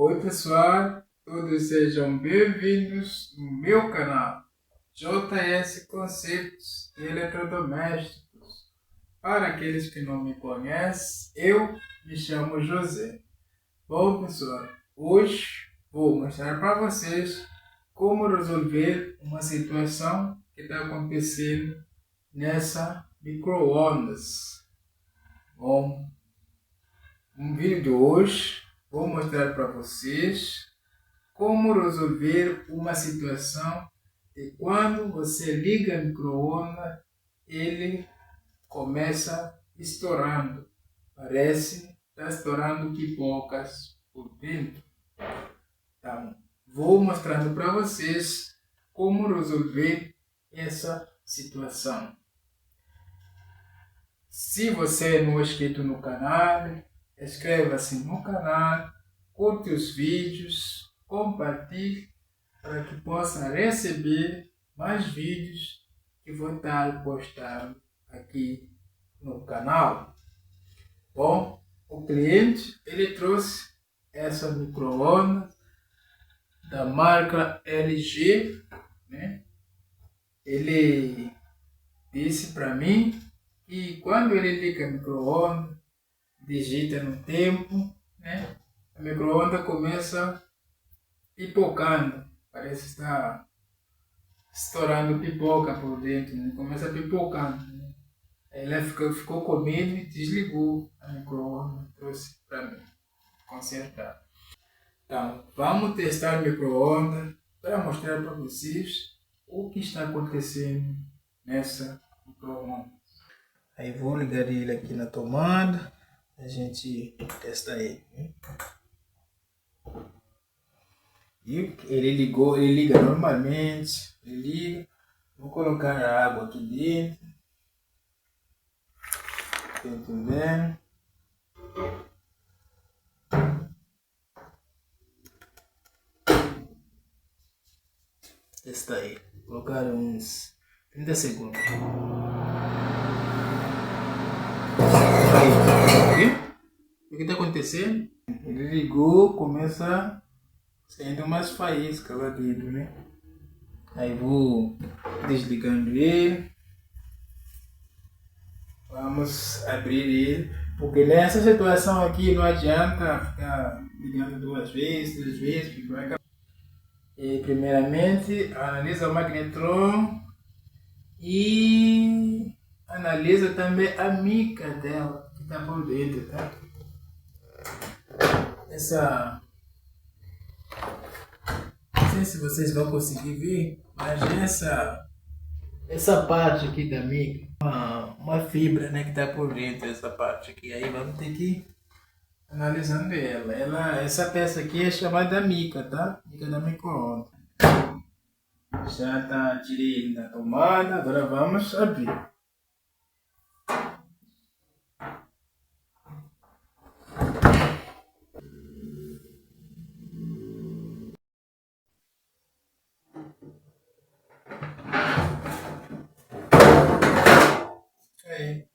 Oi pessoal, todos sejam bem-vindos no meu canal JS Conceitos de Eletrodomésticos. Para aqueles que não me conhecem, eu me chamo José. Bom pessoal, hoje vou mostrar para vocês como resolver uma situação que está acontecendo nessa micro-ondas. Bom, no vídeo de hoje vou mostrar para vocês como resolver uma situação de quando você liga o micro-ondas, ele começa estourando. Parece que está estourando pipocas por dentro. Então, vou mostrando para vocês como resolver essa situação. Se você não é inscrito no canal, inscreva-se no canal, curte os vídeos, compartilhe para que possa receber mais vídeos que vou estar postando aqui no canal. Bom, o cliente ele trouxe essa micro-ondas da marca LG, né? Ele disse para mim que quando ele liga o micro-ondas, digita no tempo, né? A micro-ondas começa pipocando, parece estar estourando pipoca por dentro, né? Começa pipocando, né? Aí ele ficou com medo e desligou a micro-ondas, trouxe para mim consertar. Então, vamos testar o micro-ondas para mostrar para vocês o que está acontecendo nessa micro-ondas. Aí vou ligar ele aqui na tomada, a gente testa ele, né? E ele ligou, ele liga normalmente, ele liga. Vou colocar a água aqui dentro. Tá entendendo? Testa aí. Vou colocar uns 30 segundos. Aí, o que está acontecendo? Ele ligou, começa saindo umas faíscas lá dentro, né? Aí vou desligando ele. Vamos abrir ele, porque nessa situação aqui não adianta ficar ligando 2 vezes, 3 vezes, porque vai acabar. E primeiramente analisa o magnetron e analisa também a mica dela que está por dentro, tá? Não sei se vocês vão conseguir ver, mas essa parte aqui da mica, uma fibra, né, que está por dentro dessa parte aqui. Aí vamos ter que analisando essa peça aqui é chamada mica, tá? Mica da micro-ondas. Já tá, tirei ele da tomada, agora vamos abrir. Aí.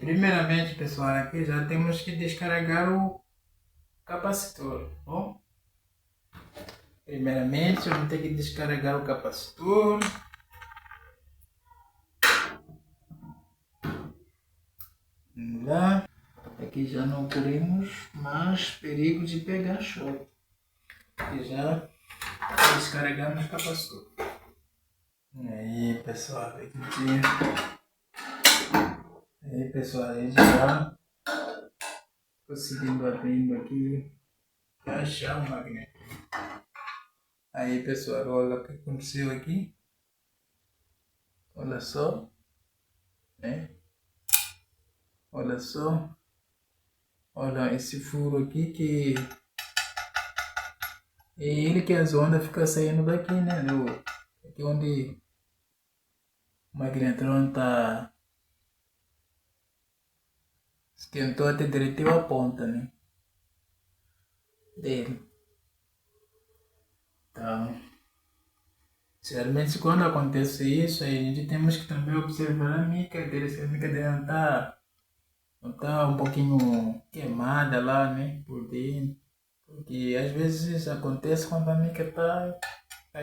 Primeiramente, pessoal, aqui já temos que descarregar o capacitor, bom? Primeiramente, vamos ter que descarregar o capacitor. Vamos lá. Aqui já não corremos mais perigo de pegar choque. Aqui já descarregamos o capacitor. Aí, pessoal, a gente já conseguindo abrindo aqui, achar o magneto. Aí, pessoal, olha o que aconteceu aqui. Olha só, né? Olha só. Olha esse furo aqui que é ele que as ondas ficam saindo daqui, né? Aqui onde o magnetron tá esquentou até derreteu a ponta, né? Dele. Então, geralmente quando acontece isso, aí a gente temos que também observar a mica dele, se a mica dele não tá um pouquinho queimada lá, né? Por dentro. Porque às vezes acontece quando a mica tá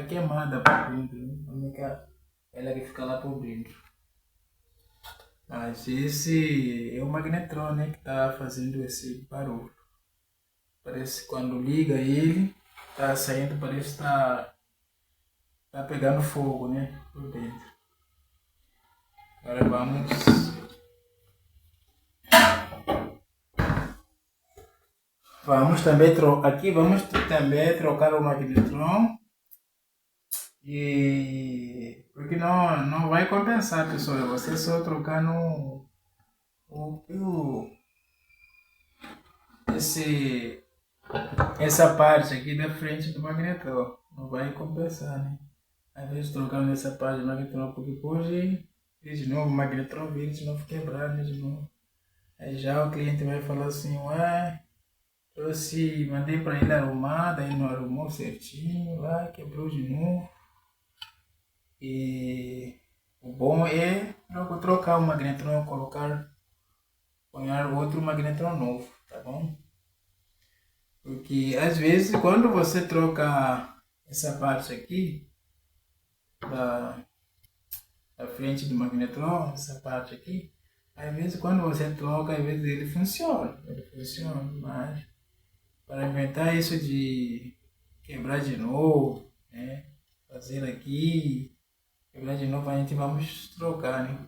queimada por dentro, né? A mica, ela que fica lá por dentro. Mas esse é o magnetron, né? Que tá fazendo esse barulho. Parece que quando liga ele, tá saindo, parece que tá pegando fogo, né? Por dentro. Agora vamos também trocar o magnetron. E porque não vai compensar, pessoal. Você só trocar essa parte aqui da frente do magnetron. Não vai compensar, né? Às vezes trocando nessa parte do magnetron, porque pode vir de novo o magnetron vir de novo quebrar, né? De novo. Aí já o cliente vai falar assim, ué, mandei para ele arrumar, daí não arrumou certinho, lá quebrou de novo. E o bom é logo trocar o magnetron, ponhar outro magnetron novo, tá bom? Porque às vezes quando você troca essa parte aqui da frente do magnetron, essa parte aqui, às vezes quando você troca, às vezes ele funciona, mas para inventar isso de quebrar de novo, né? Fazer aqui, quebrar de novo, a gente vamos trocar, né?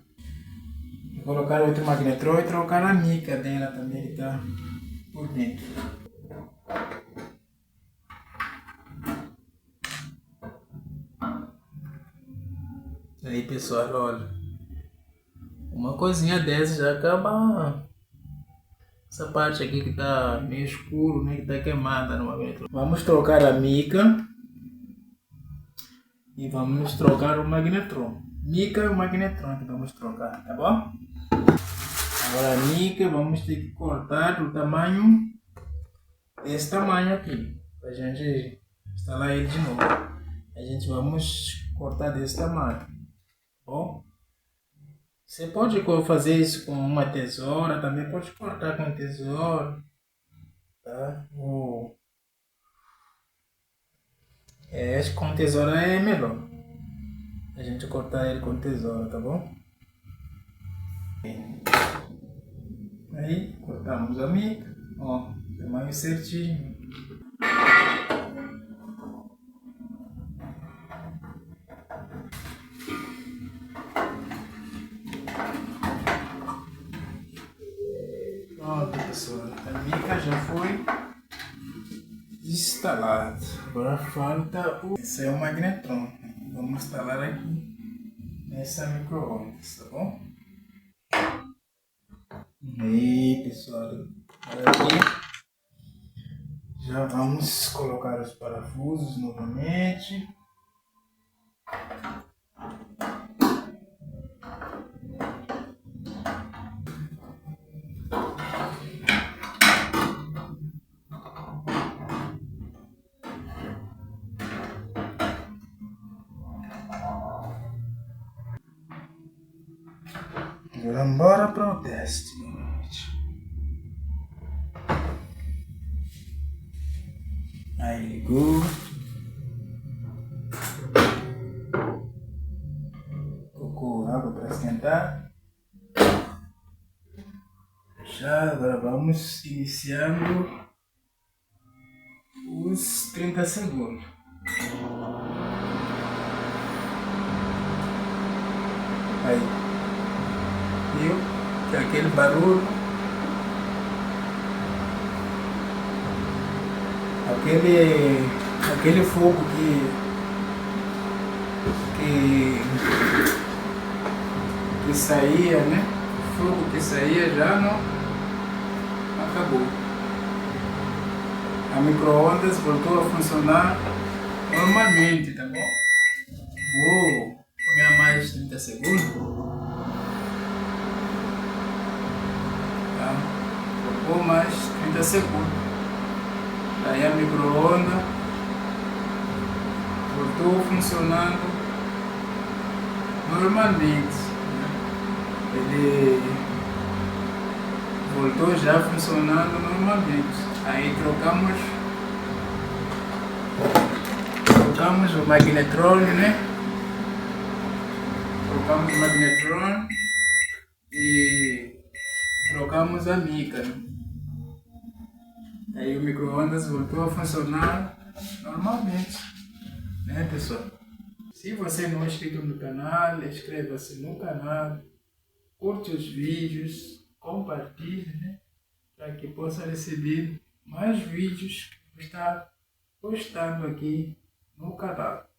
Vou colocar outro magnetron e trocar a mica dela também, que tá por dentro. Aí pessoal, olha, uma coisinha dessa já acaba essa parte aqui que tá meio escuro, né, que tá queimada no magnetron. Vamos trocar a mica e vamos trocar o magnetron. Mica e o magnetron que vamos trocar, tá bom? Agora a mica vamos ter que cortar do tamanho desse tamanho aqui, pra gente instalar ele de novo. A gente vamos cortar desse tamanho, tá bom? Você pode fazer isso com uma tesoura, também pode cortar com tesoura, tá? Acho que com tesoura é melhor. A gente cortar ele com tesoura, tá bom? Aí, cortamos a mica, ó, tamanho certinho. Pronto, pessoal, a mica já foi instalada. Agora falta esse é o magnetron. Vamos instalar aqui nessa micro-ondas, tá bom? Aí, pessoal, aqui já vamos colocar os parafusos novamente. Agora bora para o teste, gente. Aí ligou. Colocou água para esquentar. Já agora vamos iniciando os 30 segundos. Aí, viu? Que é aquele barulho, aquele fogo que saía, né? O fogo que saía já não acabou. A micro-ondas voltou a funcionar normalmente, tá bom? Vou pegar mais 30 segundos. Tá? Vou mais 30 segundos. Aí a micro-ondas voltou funcionando normalmente. Ele voltou já funcionando normalmente. Aí trocamos o magnetrone, né? Trocamos o magnetrone e trocamos a mica, né? Aí o micro-ondas voltou a funcionar normalmente, né, pessoal? Se você não é inscrito no canal, inscreva-se no canal, curte os vídeos, compartilhe, né? Para que possa receber mais vídeos que eu estou postando aqui no canal.